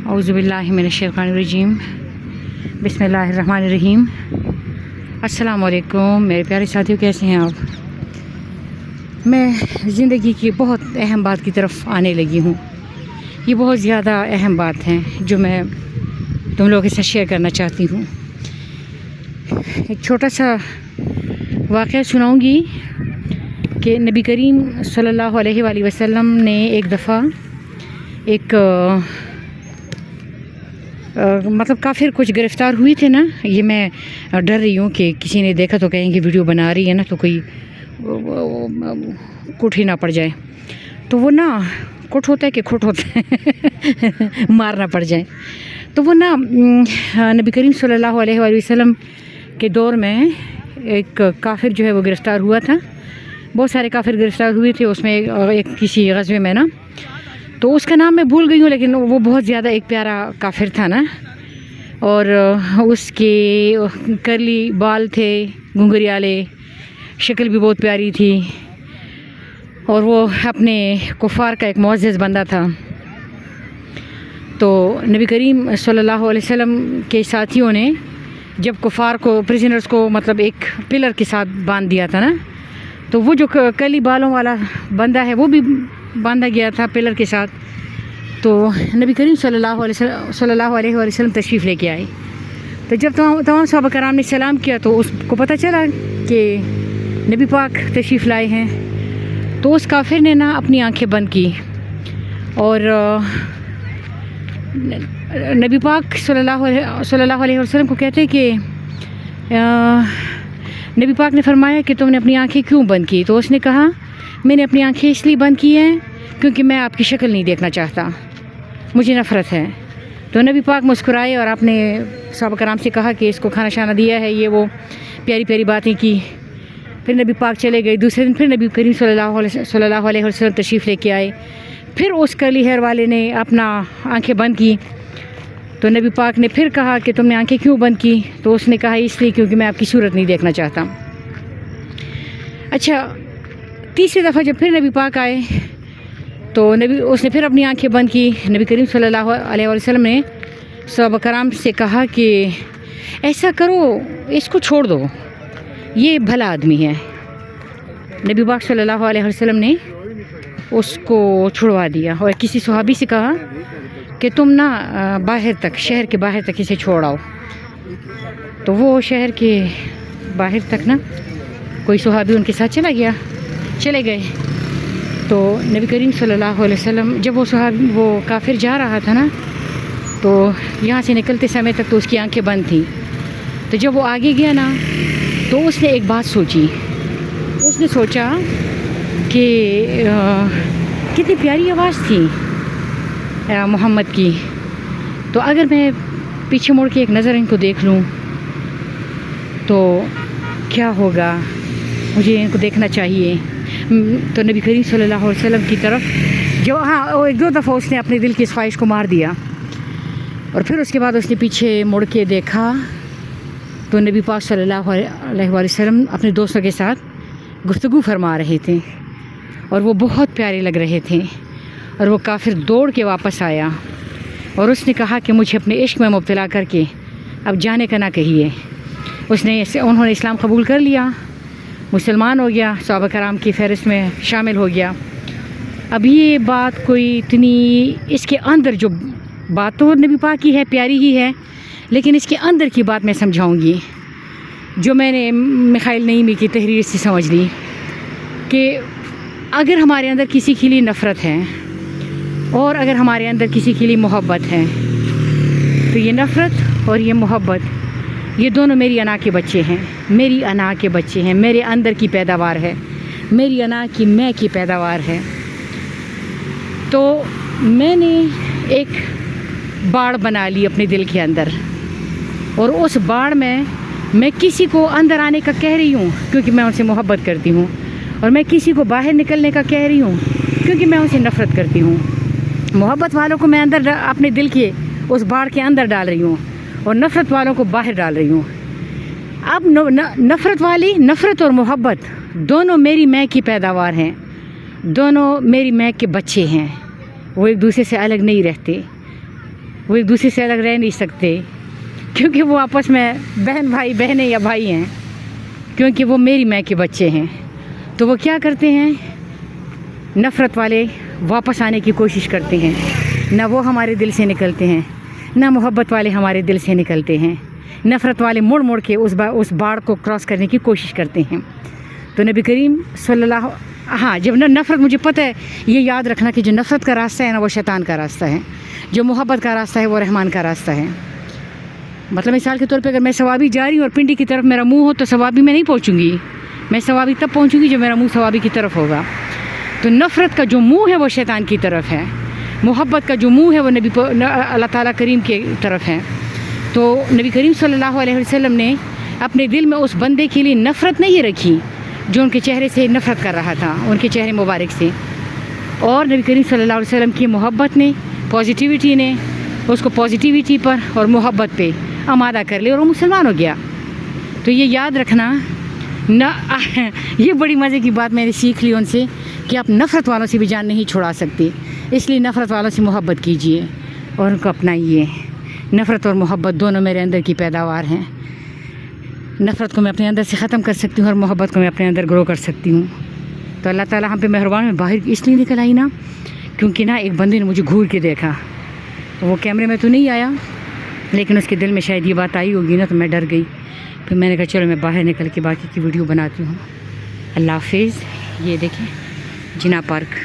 औज़ुबिल्लाहि मिनश्शैतानिर्रजीम बिस्मिल्लाहिर्रहमानिर्रहीम। अस्सलाम वालेकुम मेरे प्यारे साथियों, कैसे हैं आप? मैं ज़िंदगी की बहुत अहम बात की तरफ आने लगी हूँ। ये बहुत ज़्यादा अहम बात है जो मैं तुम लोगों के साथ शेयर करना चाहती हूँ। एक छोटा सा वाक़या सुनाऊँगी कि नबी करीम सल्लल्लाहु अलैहि वसल्लम ने एक दफ़ा मतलब काफ़िर कुछ गिरफ़्तार हुए थे ना। ये मैं डर रही हूँ कि किसी ने देखा तो कहेंगे वीडियो बना रही है ना, तो कोई कुट ही ना पड़ जाए। तो वो ना कुट होता है कि खुट होता है मारना पड़ जाए। तो वो ना नबी करीम सल्लल्लाहु अलैहि वसल्लम के दौर में एक काफ़िर जो है वो गिरफ़्तार हुआ था। बहुत सारे काफ़िर गिरफ़्तार हुए थे उसमें एक किसी ग़ज़वे में ना, तो उसका नाम मैं भूल गई हूँ, लेकिन वो बहुत ज़्यादा एक प्यारा काफ़िर था ना। और उसके करली बाल थे, घुंघरियाले, शक्ल भी बहुत प्यारी थी, और वो अपने कुफ़ार का एक मुअज़्ज़ज़ बंदा था। तो नबी करीम सल्लल्लाहु अलैहि वसल्लम के साथियों ने जब कुफ़ार को, प्रिजनर्स को मतलब एक पिलर के साथ बांध दिया था ना, तो वो जो करली बालों वाला बंदा है वो भी बांधा गया था पिलर के साथ। तो नबी करीम सल्लल्लाहु अलैहि वसल्लम तशरीफ़ लेके आए। तो जब तमाम सहाबा कराम ने सलाम किया तो उसको पता चला कि नबी पाक तशरीफ़ लाए हैं। तो उस काफिर ने ना अपनी आंखें बंद की और नबी पाक सल्लल्लाहु अलैहि वसल्लम को कहते कि नबी पाक ने फरमाया कि तुमने अपनी आंखें क्यों बंद की? तो उसने कहा मैंने अपनी आंखें इसलिए बंद की हैं क्योंकि मैं आपकी शक्ल नहीं देखना चाहता, मुझे नफ़रत है। तो नबी पाक मुस्कुराए और आपने सहाबा कराम से कहा कि इसको खाना शाना दिया है, ये वो प्यारी प्यारी बातें की। फिर नबी पाक चले गए। दूसरे दिन फिर नबी करीम सल्लल्लाहु अलैहि वसल्लम तशरीफ़ लेके आए। फिर उस कर्ली हेयर वाले ने अपना आंखें बंद की। तो नबी पाक ने फिर कहा कि तुमने आंखें क्यों बंद की? तो उसने कहा इसलिए क्योंकि मैं आपकी सूरत नहीं देखना चाहता। अच्छा, तीसरी दफ़ा जब फिर नबी पाक आए तो उसने फिर अपनी आंखें बंद की। नबी करीम सल्लल्लाहु अलैहि वसल्लम ने सहाबा कराम से कहा कि ऐसा करो, इसको छोड़ दो, ये भला आदमी है। नबी पाक सल्लल्लाहु अलैहि वसल्लम ने उसको छुड़वा दिया और किसी सहाबी से कहा कि तुम ना बाहर तक, शहर के बाहर तक इसे छोड़ आओ। तो वो शहर के बाहर तक ना कोई सहाबी उनके साथ चले गए। तो नबी करीम सल्लल्लाहु अलैहि वसल्लम जब वो काफिर जा रहा था ना, तो यहाँ से निकलते समय तक तो उसकी आंखें बंद थी। तो जब वो आगे गया ना, तो उसने एक बात सोची। उसने सोचा कि कितनी प्यारी आवाज़ थी मोहम्मद की, तो अगर मैं पीछे मुड़ के एक नज़र इनको देख लूँ तो क्या होगा, मुझे इनको देखना चाहिए। तो नबी करीम सल्लल्लाहु अलैहि वसल्लम की तरफ जो एक दो दफ़ा उसने अपने दिल की इस ख्वाहिश को मार दिया, और फिर उसके बाद उसने पीछे मुड़ के देखा तो नबी पाक सल्लल्लाहु अलैहि वसल्लम अपने दोस्तों के साथ गुफ्तगू फरमा रहे थे और वो बहुत प्यारे लग रहे थे। और वो काफिर दौड़ के वापस आया और उसने कहा कि मुझे अपने इश्क में मुब्तला करके अब जाने का ना कहिए। उन्होंने इस्लाम कबूल कर लिया, मुसलमान हो गया, सहाबा कराम की फ़हरिस्त में शामिल हो गया। अब ये बात कोई इतनी, इसके अंदर जो बात तो नबी पाक की है, प्यारी ही है, लेकिन इसके अंदर की बात मैं समझाऊंगी जो मैंने मिखाइल नईमी की तहरीर से समझ ली कि अगर हमारे अंदर किसी के लिए नफ़रत है और अगर हमारे अंदर किसी के लिए मोहब्बत है, तो ये नफ़रत और ये मोहब्बत, ये दोनों मेरी अना के बच्चे हैं, मेरी अना के बच्चे हैं, मेरे अंदर की पैदावार है, मेरी अना की मैं की पैदावार है। तो मैंने एक बाड़ बना ली अपने दिल के अंदर, और उस बाड़ में मैं किसी को अंदर आने का कह रही हूँ क्योंकि मैं उनसे मोहब्बत करती हूँ, और मैं किसी को बाहर निकलने का कह रही हूँ क्योंकि मैं उनसे नफ़रत करती हूँ। मोहब्बत वालों को मैं अंदर अपने दिल के उस बाड़ के अंदर डाल रही हूँ और नफ़रत वालों को बाहर डाल रही हूँ। अब नफ़रत और मोहब्बत दोनों मेरी मैं की पैदावार हैं, दोनों मेरी मैं के बच्चे हैं, वो एक दूसरे से अलग नहीं रहते। वो एक दूसरे से अलग रह नहीं सकते, क्योंकि वो आपस में बहन भाई, बहनें या भाई हैं, क्योंकि वो मेरी माँ के बच्चे हैं। तो वो क्या करते हैं, नफ़रत वाले वापस आने की कोशिश करते हैं। ना वो हमारे दिल से निकलते हैं, ना मोहब्बत वाले हमारे दिल से निकलते हैं। नफ़रत वाले मुड़ मुड़ के उस बाड़ को क्रॉस करने की कोशिश करते हैं। तो नबी करीम सल्लल्लाहु, हाँ, जब नफ़रत, मुझे पता है, ये याद रखना कि जो नफ़रत का रास्ता है ना, वो शैतान का रास्ता है। जो मोहब्बत का रास्ता है वो रहमान का रास्ता है। मतलब मिसाल के तौर पे अगर मैं सवाबी जा रही हूँ और पिंडी की तरफ मेरा मुंह हो तो सवाबी में नहीं पहुँचूँगी। मैं सवाबी तब पहुँचूँगी जब मेरा मुंह सवाबी की तरफ होगा। तो नफ़रत का जो मुंह है वो शैतान की तरफ है, मोहब्बत का जो मुंह है वो अल्लाह ताला करीम की तरफ है। तो नबी करीम सल्लल्लाहु अलैहि वसल्लम ने अपने दिल में उस बंदे के लिए नफ़रत नहीं रखी जो उनके चेहरे से नफ़रत कर रहा था, उनके चेहरे मुबारक से। और नबी करीम सल्लल्लाहु अलैहि वसल्लम की मोहब्बत ने, पॉजिटिविटी ने उसको पॉजिटिविटी पर और मोहब्बत पे आमादा कर लिया और वो मुसलमान हो गया। तो ये याद रखना ना, ये बड़ी मज़े की बात मैंने सीख ली उनसे कि आप नफ़रत वालों से भी जान नहीं छुड़ा सकते, इसलिए नफ़रत वालों से मोहब्बत कीजिए और उनको अपनाइए। नफ़रत और मोहब्बत दोनों मेरे अंदर की पैदावार हैं। नफ़रत को मैं अपने अंदर से ख़त्म कर सकती हूँ और मोहब्बत को मैं अपने अंदर ग्रो कर सकती हूँ। तो अल्लाह ताला हम पे मेहरबान। में बाहर इसलिए निकल आई ना, क्योंकि ना एक बंदे ने मुझे घूर के देखा। वो कैमरे में तो नहीं आया, लेकिन उसके दिल में शायद ये बात आई होगी ना, तो मैं डर गई। फिर मैंने कहा चलो मैं बाहर निकल के बाकी की वीडियो बनाती हूँ। अल्लाह हाफिज़। ये देखें जिना पार्क।